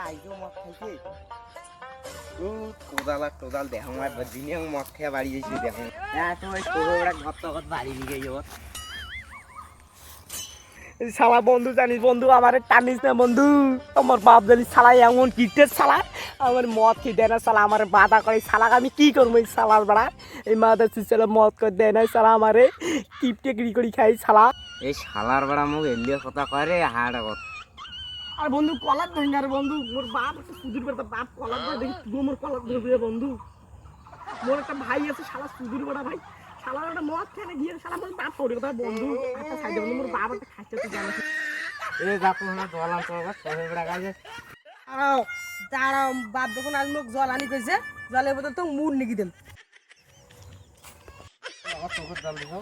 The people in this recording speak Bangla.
আইজো মদ খাইছে কোদাল আর টোদাল দেখো আর দিনে মদ খেয়ে বাড়ি যাইছি দেখো হ্যাঁ তোমার ওরা ঘর বাড়ি নিয়ে গিয়ে শালা বন্ধু জানিস বন্ধু আমার টানিস না বন্ধু আমার বাপ জানিস শালা এমন কিটের শালা আমার মদ খেয়ে দেয় না শালা আমার বাধা করে শালাকে আমি কি করবো এই শালার বেড়া এই মাদার ছেলে মদ করে দেয় না শালা আমারে কিপটে গিরি করি খাই শালা এই শালার বেড়া মুখ এলিয়ে কথা করে হাড়া কথা আর বন্ধু কলার ধরি না রে বন্ধু মোর বাপ একটা সুদূর বেড়া বাপ কলার ধরে দেখি তুই মোর কলার ধরবি বন্ধু মোর একটা ভাই আছে শালা সুদূর বেড়া ভাই শালা একটা মদ খেয়ে গিয়ে শালা মোর বাপ পড়ে কথা বন্ধু একটা সাইডে বন্ধু মোর বাপ একটা খাইতে তুই জানিস এই যাতো না দোয়ালাম তো সবে বেড়া গাছে দাঁড়াও দাঁড়াও বাপ দেখুন আজ মোক জল আনি কইছে জলের বোতল তো মুড় নিকি দেন আমার চোখের জল দিও